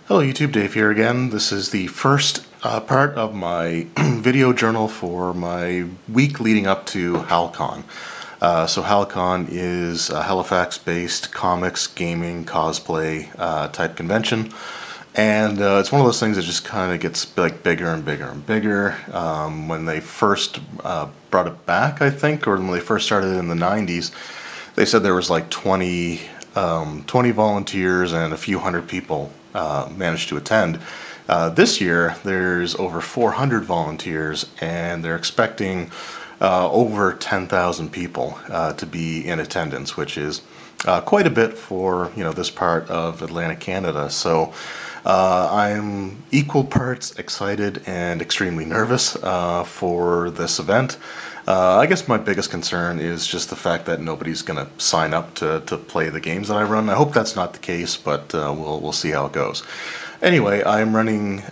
Hello YouTube, Dave here again. This is the first part of my video journal for my week leading up to Hal-Con. So Hal-Con is a Halifax-based comics, gaming, cosplay type convention. And it's one of those things that just kind of gets like bigger and bigger and bigger. When they first brought it back, I think, or when they first started in the 90s, they said there was like 20 volunteers and a few hundred people managed to attend. This year, there's over 400 volunteers, and they're expecting over 10,000 people to be in attendance, which is quite a bit for this part of Atlantic Canada. So I'm equal parts excited and extremely nervous for this event. I guess my biggest concern is just the fact that nobody's going to sign up to play the games that I run. I hope that's not the case, but we'll see how it goes. Anyway, I'm running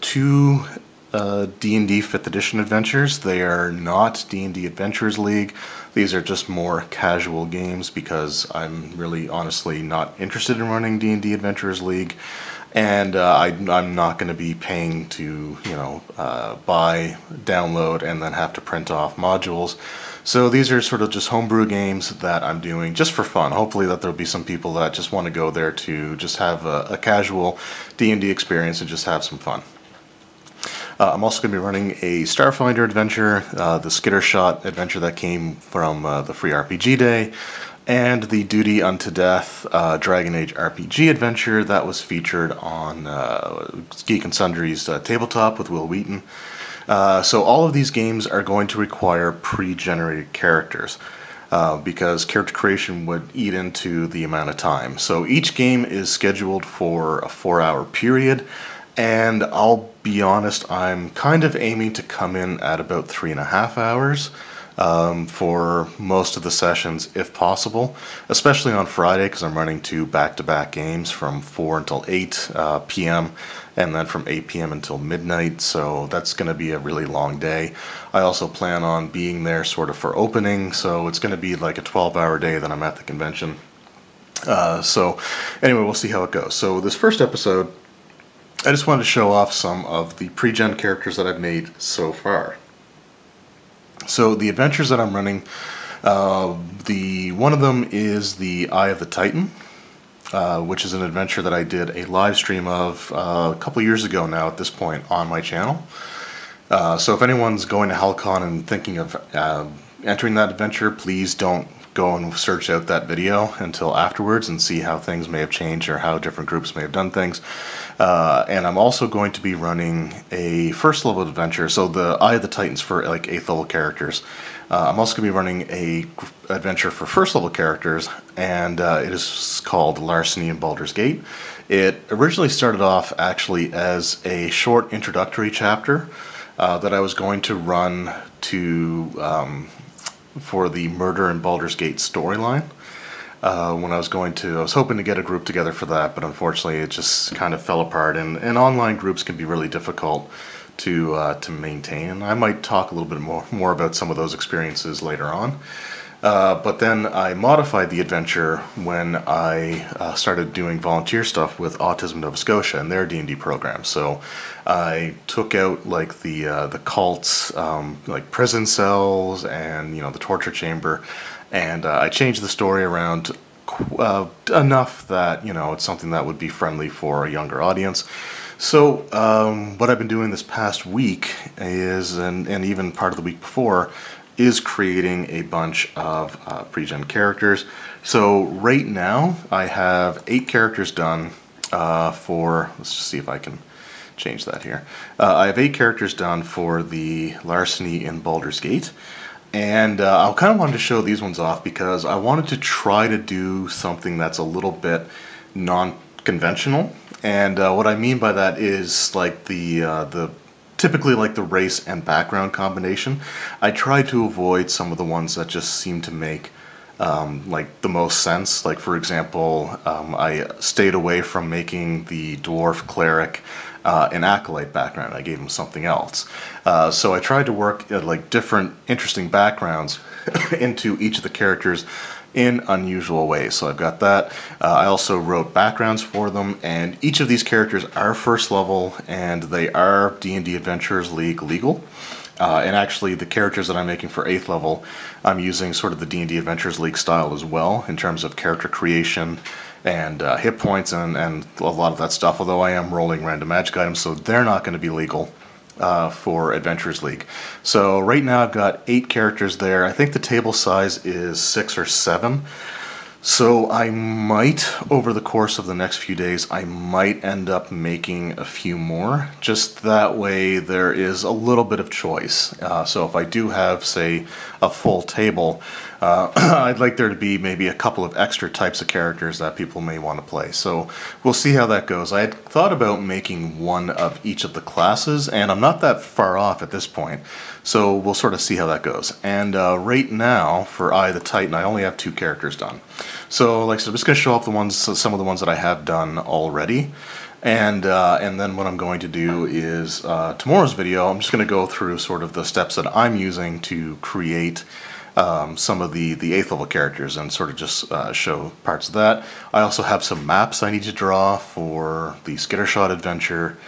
two D&D 5th edition adventures. They are not D&D Adventures League. These are just more casual games because I'm really honestly not interested in running D&D Adventures League. And I'm not going to be paying to, buy, download, and then have to print off modules. So these are sort of just homebrew games that I'm doing just for fun. Hopefully that there'll be some people that just want to go there to just have a casual D&D experience and just have some fun. I'm also going to be running a Starfinder adventure, the Skittershot adventure that came from the Free RPG Day, and the Duty Unto Death Dragon Age RPG adventure that was featured on Geek and Sundry's Tabletop with Will Wheaton. So all of these games are going to require pre-generated characters because character creation would eat into the amount of time. So each game is scheduled for a 4-hour period, and I'll be honest, I'm kind of aiming to come in at about 3.5 hours. For most of the sessions, if possible, especially on Friday, because I'm running two back-to-back games from 4 until 8 p.m. and then from 8 p.m. until midnight, so that's going to be a really long day. I also plan on being there sort of for opening, so it's going to be like a 12-hour day that I'm at the convention. So anyway, we'll see how it goes. So this first episode, I just wanted to show off some of the pre-gen characters that I've made so far. So the adventures that I'm running, one of them is the Eye of the Titan, which is an adventure that I did a live stream of a couple years ago now at this point on my channel. So if anyone's going to Hal-Con and thinking of entering that adventure, please don't go and search out that video until afterwards and see how things may have changed or how different groups may have done things. And I'm also going to be running a first level adventure, so the Eye of the Titans for like 8th level characters. I'm also going to be running a adventure for first level characters, and it is called Larceny in Baldur's Gate. It originally started off actually as a short introductory chapter that I was going to run to for the Murder in Baldur's Gate storyline. When I was hoping to get a group together for that, but unfortunately it just kind of fell apart, and online groups can be really difficult to maintain. I might talk a little bit more about some of those experiences later on. But then I modified the adventure when I started doing volunteer stuff with Autism Nova Scotia and their D&D program. So I took out like the cults, like prison cells and the torture chamber, and I changed the story around enough that it's something that would be friendly for a younger audience. So what I've been doing this past week is, and even part of the week before, is creating a bunch of pre-gen characters. So right now I have 8 characters done for, let's just see if I can change that here. I have 8 characters done for the Larceny in Baldur's Gate. And I kind of wanted to show these ones off because I wanted to try to do something that's a little bit non-conventional. And what I mean by that is like typically like the race and background combination. I tried to avoid some of the ones that just seem to make like the most sense. Like for example, I stayed away from making the dwarf cleric an acolyte background. I gave him something else. So I tried to work like different interesting backgrounds into each of the characters in unusual ways. So I've got that. I also wrote backgrounds for them, and each of these characters are first level, and they are D&D Adventures League legal. And actually, the characters that I'm making for 8th level, I'm using sort of the D&D Adventures League style as well, in terms of character creation and hit points and a lot of that stuff, although I am rolling random magic items, so they're not going to be legal for Adventures League. So right now I've got 8 characters there. I think the table size is 6 or 7. So I might, over the course of the next few days, I might end up making a few more. Just that way there is a little bit of choice. So if I do have, say, a full table, I'd like there to be maybe a couple of extra types of characters that people may want to play. So we'll see how that goes. I had thought about making one of each of the classes, and I'm not that far off at this point. So we'll sort of see how that goes. And right now, for Eye of the Titan, I only have 2 characters done. So, like I said, I'm just going to show off some of the ones that I have done already. And then what I'm going to do is, tomorrow's video, I'm just going to go through sort of the steps that I'm using to create some of the 8th level characters and sort of just show parts of that. I also have some maps I need to draw for the Skittershot adventure,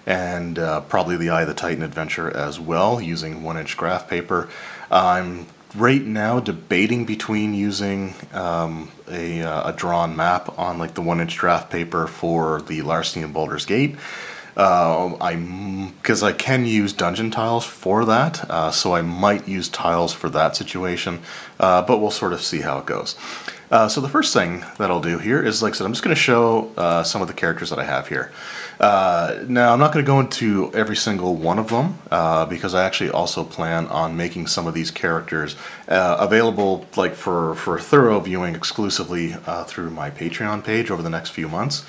and probably the Eye of the Titan adventure as well, using 1-inch graph paper. I'm right now debating between using a drawn map on like the 1-inch draft paper for the Larceny and Baldur's Gate. Because I can use dungeon tiles for that, so I might use tiles for that situation, but we'll sort of see how it goes. So the first thing that I'll do here is, like I said, I'm just going to show some of the characters that I have here. Now, I'm not going to go into every single one of them, because I actually also plan on making some of these characters available like for thorough viewing exclusively through my Patreon page over the next few months.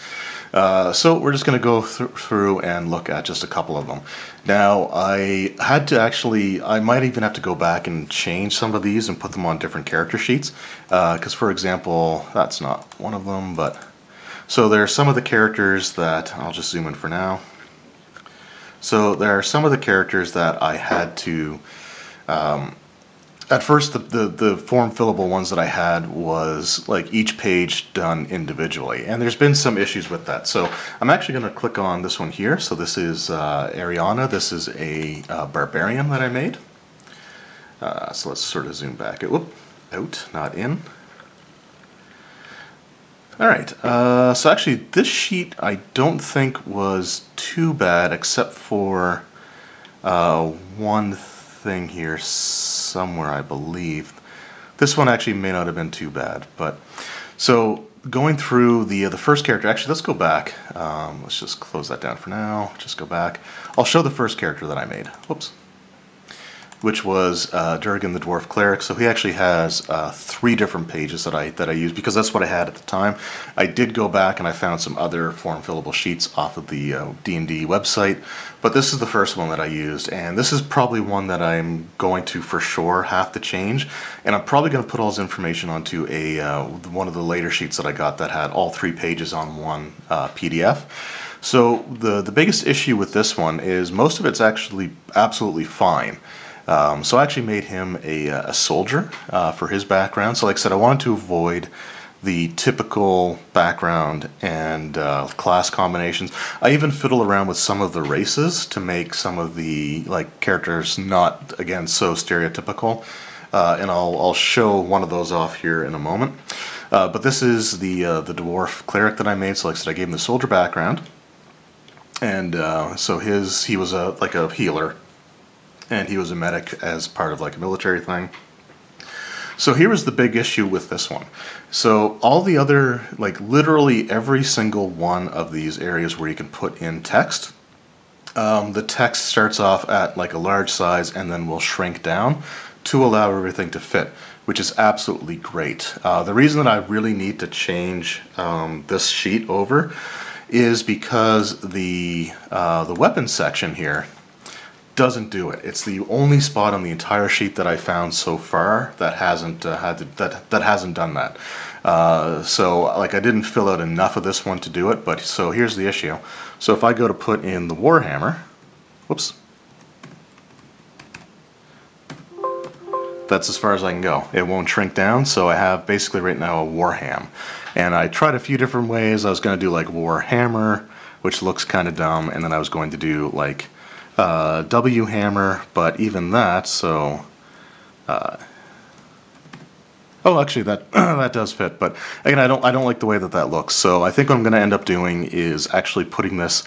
So we're just going to go through and look at just a couple of them. Now, I might even have to go back and change some of these and put them on different character sheets, because, for example, that's not one of them, but... So there are some of the characters that, I'll just zoom in for now. So there are some of the characters that I had to... At first, the form fillable ones that I had was like each page done individually, and there's been some issues with that. So I'm actually going to click on this one here. So this is Ariana. This is a barbarian that I made. So let's sort of zoom back. Out, not in. All right. So actually, this sheet I don't think was too bad, except for one thing here somewhere, I believe. This one actually may not have been too bad, but so going through the first character, actually let's go back. Let's just close that down for now. Just go back. I'll show the first character that I made. Whoops. Which was Durgan the Dwarf Cleric. So he actually has 3 different pages that I used, because that's what I had at the time. I did go back and I found some other form fillable sheets off of the D&D website, but this is the first one that I used, and this is probably one that I'm going to for sure have to change, and I'm probably going to put all his information onto one of the later sheets that I got that had all 3 pages on one PDF. So the biggest issue with this one is most of it's actually absolutely fine. So I actually made him a soldier for his background. So like I said, I wanted to avoid the typical background and class combinations. I even fiddle around with some of the races to make some of the characters not, again, so stereotypical. And I'll show one of those off here in a moment. But this is the dwarf cleric that I made. So like I said, I gave him the soldier background. And so he was like a healer. And he was a medic as part of like a military thing. So here was the big issue with this one. So all the other, like literally every single one of these areas where you can put in text, the text starts off at like a large size and then will shrink down to allow everything to fit, which is absolutely great. The reason that I really need to change this sheet over is because the weapons section here doesn't do it. It's the only spot on the entire sheet that I found so far that hasn't hasn't done that. So like I didn't fill out enough of this one to do it. But so here's the issue. So if I go to put in the Warhammer, whoops. that's as far as I can go. It won't shrink down, so I have basically right now a Warham. And I tried a few different ways. I was going to do like Warhammer, which looks kind of dumb, and then I was going to do like W Hammer, but even that, so... oh, actually, that that does fit, but again, I don't like the way that that looks. So I think what I'm going to end up doing is actually putting this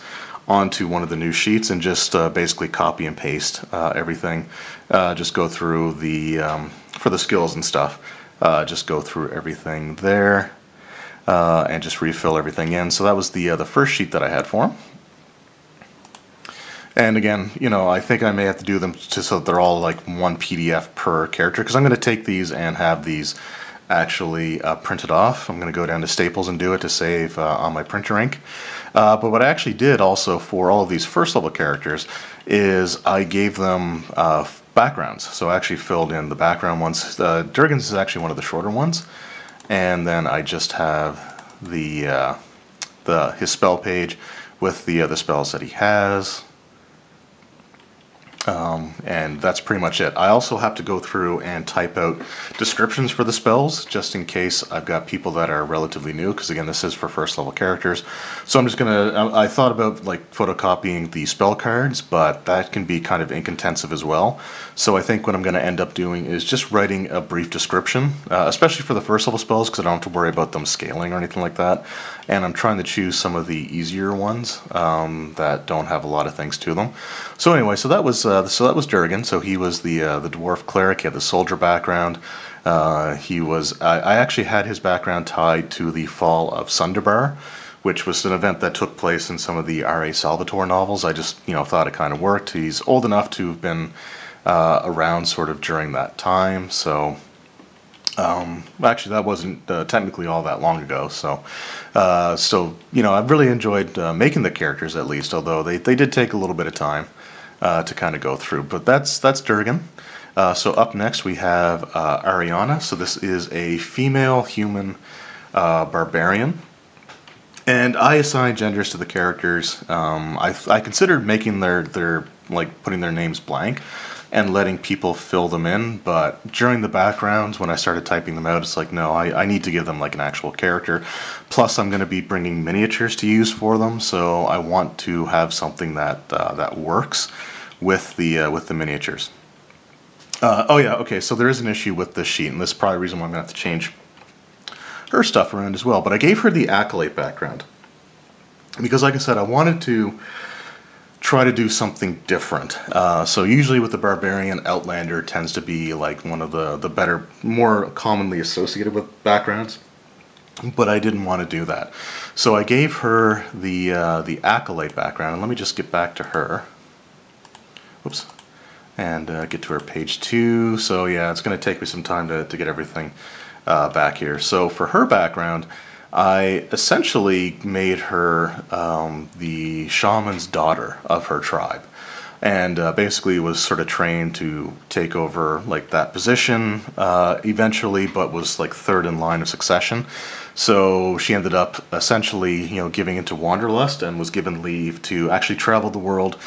onto one of the new sheets and just basically copy and paste everything. Just go through the for the skills and stuff. Just go through everything there and just refill everything in. So that was the first sheet that I had for him. And again, you know, I think I may have to do them just so that they're all like one PDF per character, because I'm going to take these and have these actually printed off. I'm going to go down to Staples and do it to save on my printer ink. But what I actually did also for all of these first level characters is I gave them backgrounds. So I actually filled in the background ones. Durgan's is actually one of the shorter ones. And then I just have his spell page with the spells that he has. And that's pretty much it. I also have to go through and type out descriptions for the spells, just in case I've got people that are relatively new, because again, this is for first level characters. So I'm just gonna, I thought about like photocopying the spell cards, but that can be kind of ink intensive as well. So I think what I'm gonna end up doing is just writing a brief description, especially for the first level spells, because I don't have to worry about them scaling or anything like that. And I'm trying to choose some of the easier ones that don't have a lot of things to them. So anyway, so that was Durgan. So he was the dwarf cleric. He had the soldier background. He was. I actually had his background tied to the fall of Sunderbar, which was an event that took place in some of the R.A. Salvatore novels. I just thought it kind of worked. He's old enough to have been around sort of during that time. So actually, that wasn't technically all that long ago. So I've really enjoyed making the characters, at least, although they did take a little bit of time to kind of go through. But that's Durgan. So up next we have Ariana. So this is a female human barbarian. And I assigned genders to the characters. I considered making their like putting their names blank and letting people fill them in, but during the backgrounds when I started typing them out, it's like, no, I need to give them like an actual character. Plus I'm going to be bringing miniatures to use for them, so I want to have something that that works with the miniatures. Oh yeah, okay, so there is an issue with this sheet, and this is probably the reason why I'm going to have to change her stuff around as well. But I gave her the Acolyte background because, like I said, I wanted to try to do something different. So usually with the Barbarian, Outlander tends to be like one of the better, more commonly associated with backgrounds. But I didn't want to do that. So I gave her the Acolyte background. And let me just get back to her. Oops. And get to her page 2. So yeah, it's going to take me some time to get everything back here. So for her background, I essentially made her the shaman's daughter of her tribe, and basically was sort of trained to take over like that position eventually, but was like third in line of succession. So she ended up essentially, giving into wanderlust and was given leave to actually travel the world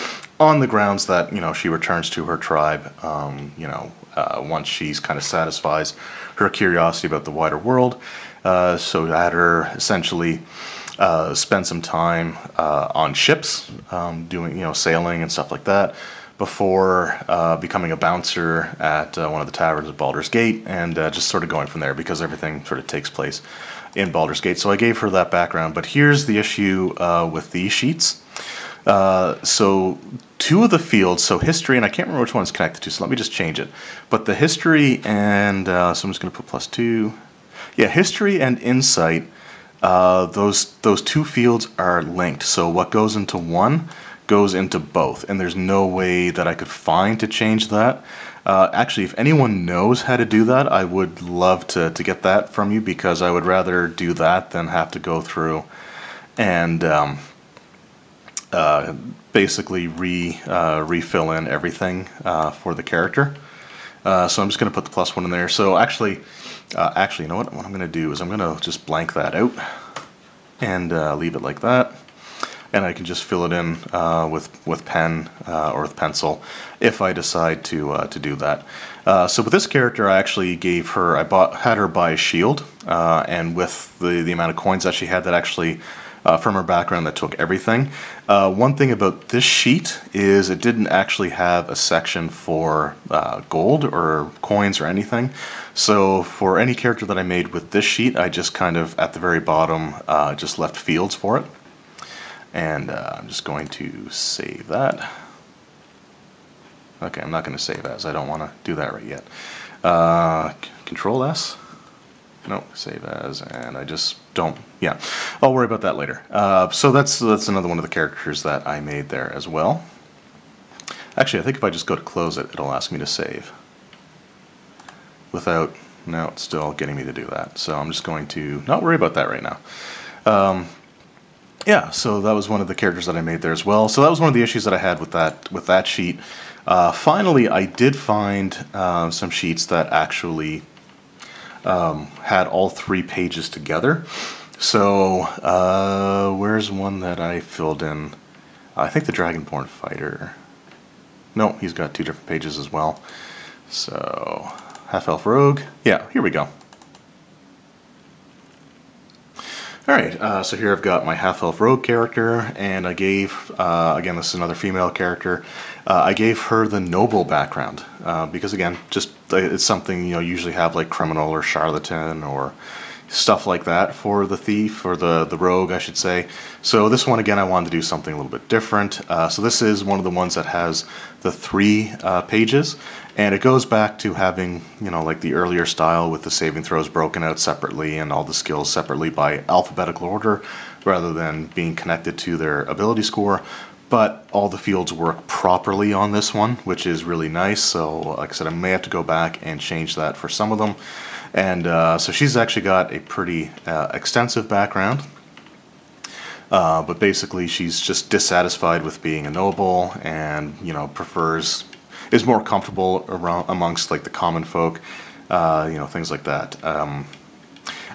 on the grounds that, she returns to her tribe, once she's kind of satisfies her curiosity about the wider world. So I had her essentially spend some time on ships, doing, sailing and stuff like that, before becoming a bouncer at one of the taverns of Baldur's Gate, and just sort of going from there, because everything sort of takes place in Baldur's Gate. So I gave her that background, but here's the issue with these sheets. So two of the fields, so history, and I can't remember which one it's connected to, so let me just change it. But the history and, so I'm just going to put +2. Yeah, history and insight, those two fields are linked. So what goes into one goes into both, and there's no way that I could find to change that. Actually, if anyone knows how to do that, I would love to get that from you, because I would rather do that than have to go through and basically refill in everything for the character. So I'm just going to put the +1 in there. So actually, you know what I'm going to do is I'm going to just blank that out and leave it like that. and I can just fill it in with pen or with pencil if I decide to do that. So with this character, I actually gave her, had her buy a shield, and with the amount of coins that she had, that actually from her background, that took everything. One thing about this sheet is it didn't actually have a section for gold or coins or anything. So for any character that I made with this sheet, I just kind of, at the very bottom, just left fields for it. And I'm just going to save that. Okay, I'm not going to save as. I don't want to do that right yet. Control S. No, save as, and I just don't. Yeah, I'll worry about that later. So that's another one of the characters that I made there as well. Actually, I think if I just go to close it, it'll ask me to save. Without, no, it's still getting me to do that. So I'm just going to not worry about that right now. Yeah, so that was one of the characters that I made there as well. So that was one of the issues that I had with that sheet. Finally, I did find some sheets that actually had all 3 pages together. So where's one that I filled in? I think the Dragonborn Fighter. No, he's got 2 different pages as well. So Half-Elf Rogue. Yeah, here we go. Alright, so here I've got my Half-Elf Rogue character, and I gave, again, this is another female character, I gave her the noble background, because again, just, it's something, you know, usually have like criminal or charlatan or stuff like that for the thief, or the rogue, I should say. So this one, again, I wanted to do something a little bit different. So this is one of the ones that has the 3 pages, and it goes back to having, you know, like the earlier style with the saving throws broken out separately and all the skills separately by alphabetical order, rather than being connected to their ability score. But all the fields work properly on this one, which is really nice. So, like I said, I may have to go back and change that for some of them. And so she's actually got a pretty extensive background. But basically she's just dissatisfied with being a noble, and, you know, is more comfortable around amongst like the common folk, you know, things like that.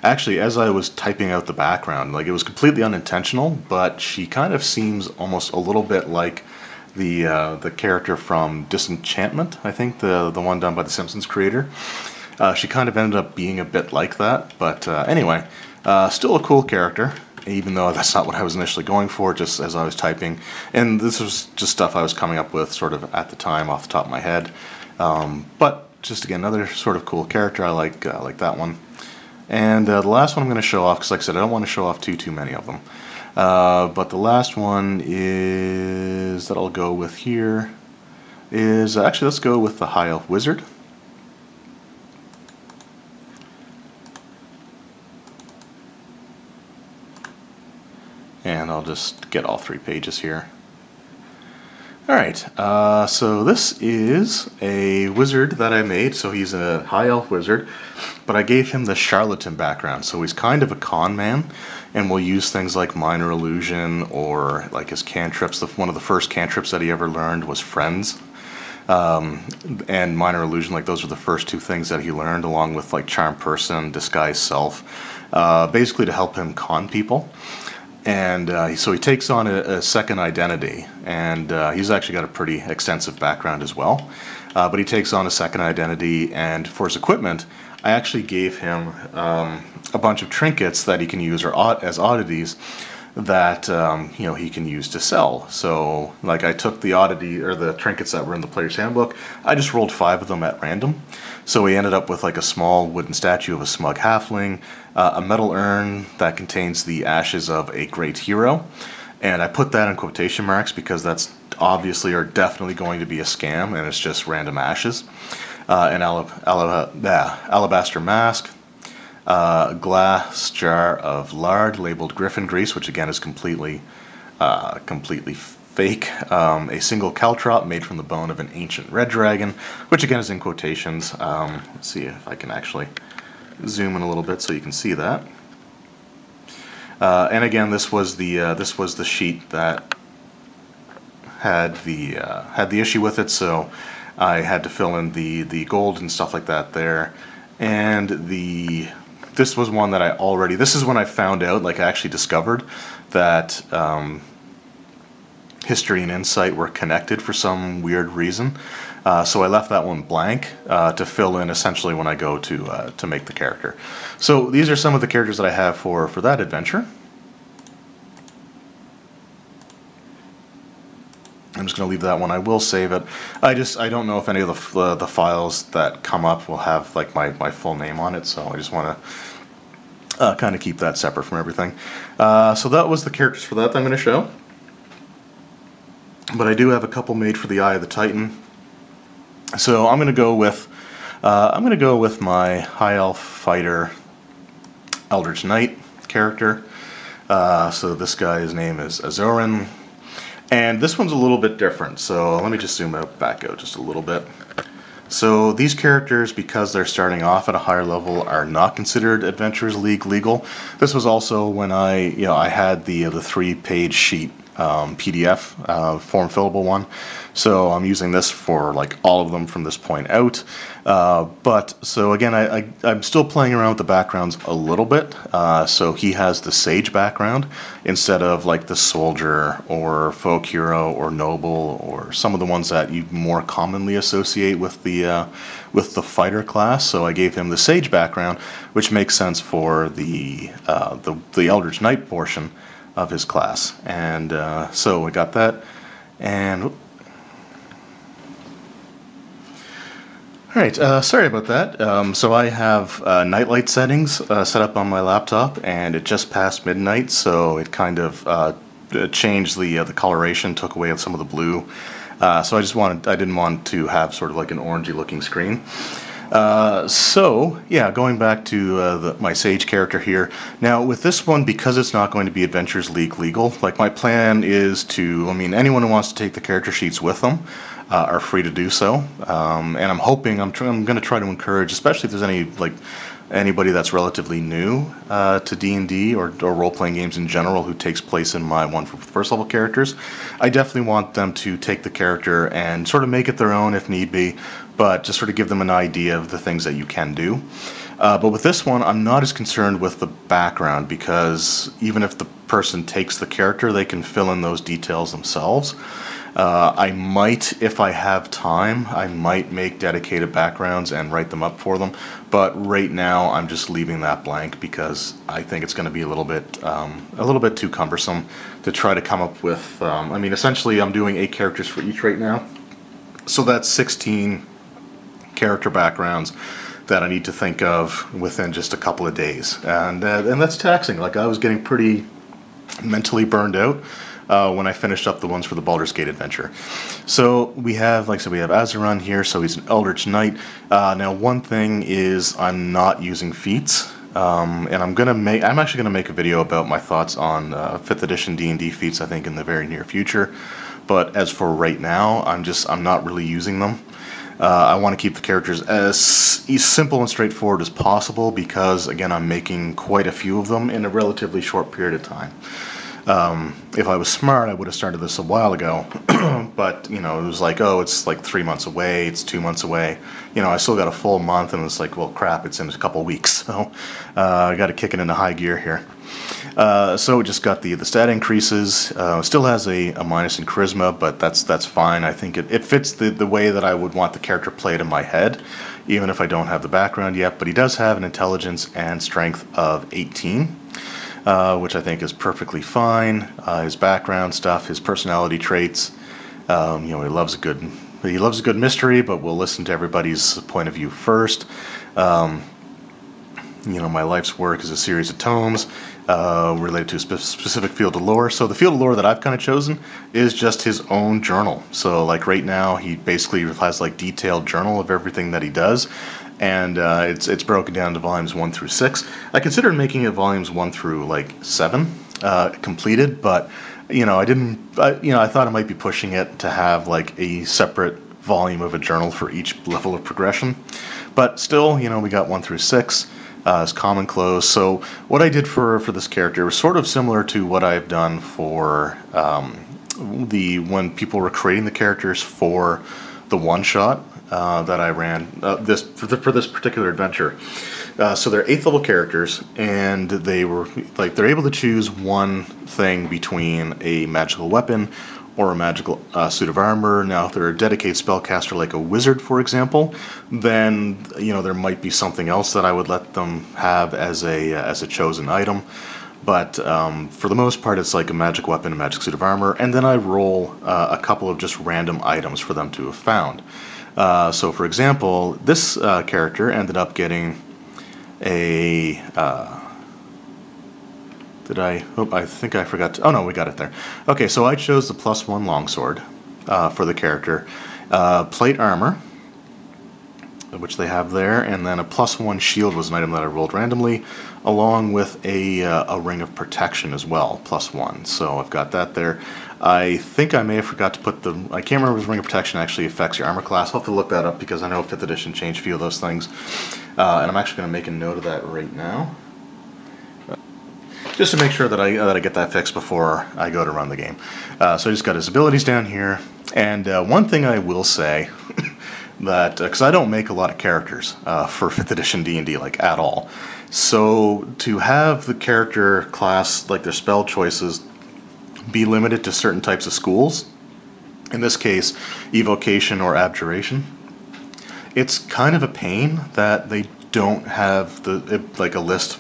Actually, as I was typing out the background, like, it was completely unintentional, but she kind of seems almost a little bit like the character from Disenchantment, I think, the one done by the Simpsons creator. She kind of ended up being a bit like that, but anyway, still a cool character, even though that's not what I was initially going for, just as I was typing. And this was just stuff I was coming up with sort of at the time off the top of my head. But just, again, another sort of cool character. I like that one. And the last one I'm going to show off, because like I said, I don't want to show off too many of them. But the last one is, that I'll go with here, is, actually, let's go with the High Elf Wizard. And I'll just get all 3 pages here. Alright, so this is a wizard that I made. So he's a High Elf Wizard, but I gave him the charlatan background. So he's kind of a con man, and will use things like Minor Illusion, or like his cantrips. One of the first cantrips that he ever learned was Friends. And Minor Illusion, like, those were the first 2 things that he learned, along with like Charm Person, Disguise Self, basically to help him con people. And so he takes on a second identity, and he's actually got a pretty extensive background as well. But he takes on a second identity, and for his equipment, I actually gave him a bunch of trinkets that he can use, or as oddities, that you know, he can use to sell. So, like, I took the oddity, or the trinkets that were in the player's handbook, I just rolled 5 of them at random. So we ended up with like a small wooden statue of a smug halfling, a metal urn that contains the ashes of a great hero, and I put that in quotation marks because that's obviously, or definitely, going to be a scam, and it's just random ashes. An alabaster mask, a glass jar of lard labeled Griffin grease, which again is completely fake, a single caltrop made from the bone of an ancient red dragon, which again is in quotations. Let's see if I can actually zoom in a little bit so you can see that. And again, this was the sheet that had the issue with it, so I had to fill in the gold and stuff like that there. And this was one that this is when I found out, like, I actually discovered that history and insight were connected for some weird reason. So I left that one blank to fill in essentially when I go to make the character. So these are some of the characters that I have for that adventure. I'm just going to leave that one. I will save it. I don't know if any of the files that come up will have like my full name on it, so I just want to kind of keep that separate from everything. So that was the characters for that I'm going to show. But I do have a couple made for the Eye of the Titan. So I'm going to go with my High Elf Fighter Eldritch Knight character. So this guy's name is Azorin. And this one's a little bit different, so let me just zoom back out just a little bit. So these characters, because they're starting off at a higher level, are not considered Adventurers League legal. This was also when I had the 3-page sheet PDF form fillable one. So I'm using this for like all of them from this point out. But so again, I'm still playing around with the backgrounds a little bit. So he has the sage background instead of like the soldier or folk hero or noble or some of the ones that you more commonly associate with the fighter class. So I gave him the sage background, which makes sense for the Eldritch Knight portion of his class. And so we got that. And alright, sorry about that. So I have nightlight settings set up on my laptop, and it just passed midnight, so it kind of changed the coloration, took away some of the blue. So I didn't want to have sort of like an orangey looking screen. So yeah, going back to my sage character here. Now with this one, because it's not going to be Adventures League legal, like my plan is to, anyone who wants to take the character sheets with them are free to do so. And I'm hoping, I'm going to try to encourage, especially if there's anybody that's relatively new to D&D or role-playing games in general who takes place in my one for first level characters. I definitely want them to take the character and sort of make it their own if need be, but just sort of give them an idea of the things that you can do. But with this one, I'm not as concerned with the background, because even if the person takes the character, they can fill in those details themselves. I might, if I have time, I might make dedicated backgrounds and write them up for them. But right now, I'm just leaving that blank because I think it's going to be a little bit too cumbersome to try to come up with. Essentially, I'm doing 8 characters for each right now, so that's 16 character backgrounds that I need to think of within just a couple of days, and that's taxing. Like, I was getting pretty mentally burned out when I finished up the ones for the Baldur's Gate adventure. So we have, like I said, we have Azorin here, so he's an Eldritch Knight. Now one thing is I'm not using feats, and I'm actually gonna make a video about my thoughts on 5th edition D&D feats, I think, in the very near future. But as for right now, I'm not really using them. I want to keep the characters as simple and straightforward as possible, because again, I'm making quite a few of them in a relatively short period of time. If I was smart, I would have started this a while ago, but it was like, oh, it's like 3 months away, it's 2 months away. I still got a full month, and it's like, well, crap, it's in a couple weeks, so I got to kick it into high gear here. So it just got the stat increases. Still has a minus in charisma, but that's fine. I think it fits the way that I would want the character played in my head, even if I don't have the background yet. But he does have an intelligence and strength of 18, which I think is perfectly fine. His background stuff, his personality traits. He loves a good mystery, but will listen to everybody's point of view first. My life's work is a series of tomes related to a specific field of lore. So the field of lore that I've kind of chosen is just his own journal. So like right now, he basically has like detailed journal of everything that he does, and it's broken down to volumes 1 through 6. I considered making it volumes 1 through like 7 completed, but I thought I might be pushing it to have like a separate volume of a journal for each level of progression. But still, we got 1 through 6. As common close. So what I did for this character was sort of similar to what I've done for when people were creating the characters for the one-shot that I ran for this particular adventure. So they're 8th level characters, and they're able to choose one thing between a magical weapon or a magical suit of armor. Now, if they're a dedicated spellcaster like a wizard, for example, then there might be something else that I would let them have as a chosen item. But for the most part, it's like a magic weapon, a magic suit of armor, and then I roll a couple of just random items for them to have found. So, for example, this character ended up getting a... I think I forgot to... Oh, no, we got it there. Okay, so I chose the +1 longsword for the character. Plate armor, which they have there, and then a +1 shield was an item that I rolled randomly, along with a ring of protection as well, +1. So I've got that there. I think I may have forgot to put I can't remember if the ring of protection actually affects your armor class. I'll have to look that up because I know 5th edition changed a few of those things. And I'm actually going to make a note of that right now, just to make sure that I get that fixed before I go to run the game. So I just got his abilities down here, and one thing I will say, that because I don't make a lot of characters for 5th edition D&D, like, at all. So to have the character class, like their spell choices, be limited to certain types of schools, in this case evocation or abjuration, it's kind of a pain that they don't have like a list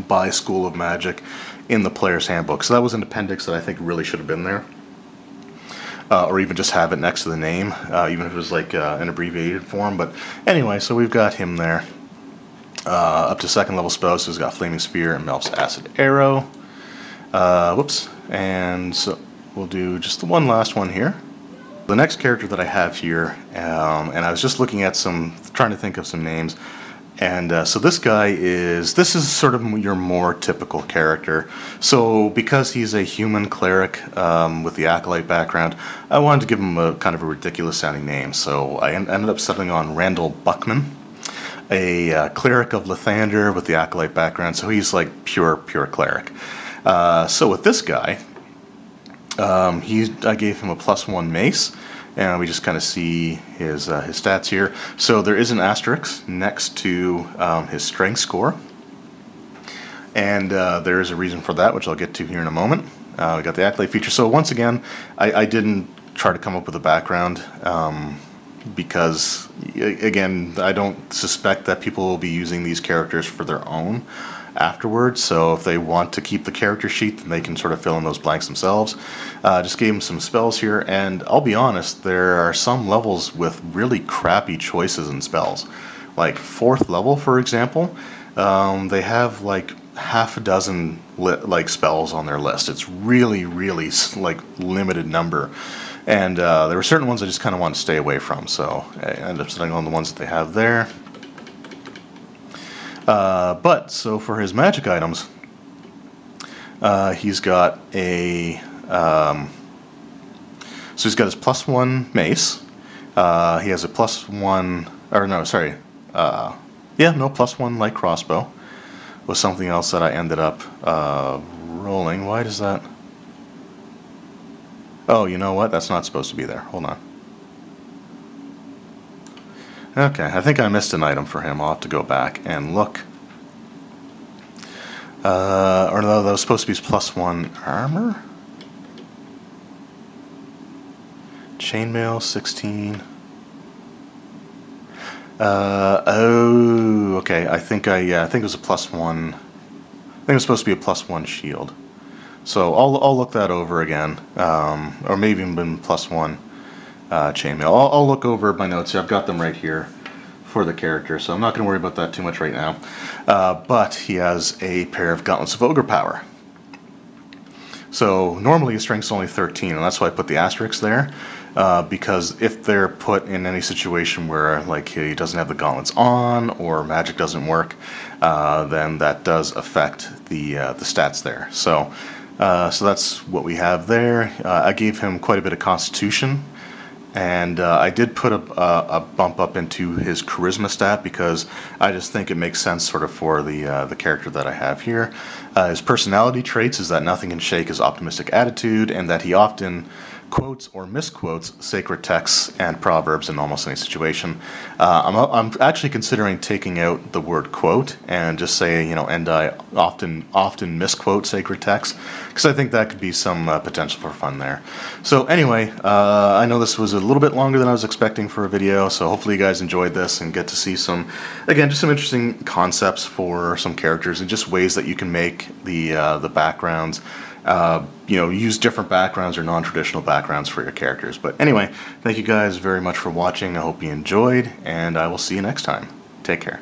by school of magic in the player's handbook. So that was an appendix that I think really should have been there. Or even just have it next to the name, even if it was like an abbreviated form. But anyway, so we've got him there. Up to 2nd level spells, so he's got Flaming Sphere and Melf's Acid Arrow. Whoops. And so we'll do just the one last one here. The next character that I have here, and I was just looking at trying to think of some names. And so this is sort of your more typical character. So because he's a human cleric with the Acolyte background, I wanted to give him a kind of a ridiculous sounding name. So I ended up settling on Randall Buckman, a cleric of Lathander with the Acolyte background. So he's like pure cleric. So with this guy, I gave him a +1 mace. And we just kind of see his stats here. So there is an asterisk next to his strength score. And there is a reason for that, which I'll get to here in a moment. We got the Acolyte feature. So once again, I didn't try to come up with a background because, again, I don't suspect that people will be using these characters for their own afterwards. So if they want to keep the character sheet, then they can sort of fill in those blanks themselves. Just gave them some spells here, and I'll be honest, there are some levels with really crappy choices in spells. Like 4th level, for example, they have like half a dozen spells on their list. It's really like limited number, and there were certain ones I just kind of wanted to stay away from. So I ended up setting on the ones that they have there. But so for his magic items, he's got a so he's got his +1 mace. He has a +1, or no, sorry, +1 light crossbow was something else that I ended up rolling. Why does that? Oh, you know what? That's not supposed to be there. Hold on. Okay, I think I missed an item for him. I'll have to go back and look. Or no, that was supposed to be his +1 armor? Chainmail, 16. Oh, okay. I think it was a +1. I think it was supposed to be a +1 shield. So I'll look that over again, or maybe even +1 chainmail. I'll look over my notes here. I've got them right here for the character, so I'm not going to worry about that too much right now. But he has a pair of Gauntlets of Ogre Power. So normally his strength's only 13, and that's why I put the asterisk there. Because if they're put in any situation where like he doesn't have the gauntlets on or magic doesn't work, then that does affect the stats there. So that's what we have there. I gave him quite a bit of Constitution, and I did put a bump up into his Charisma stat because I just think it makes sense sort of for the character that I have here. His personality traits is that nothing can shake his optimistic attitude, and that he often quotes or misquotes sacred texts and proverbs in almost any situation. I'm actually considering taking out the word quote and just say, and I often misquote sacred texts, because I think that could be some potential for fun there. So anyway, I know this was a little bit longer than I was expecting for a video, so hopefully you guys enjoyed this and get to see some interesting concepts for some characters and just ways that you can make the backgrounds, use different backgrounds or non-traditional backgrounds for your characters. But anyway, thank you guys very much for watching. I hope you enjoyed, and I will see you next time. Take care.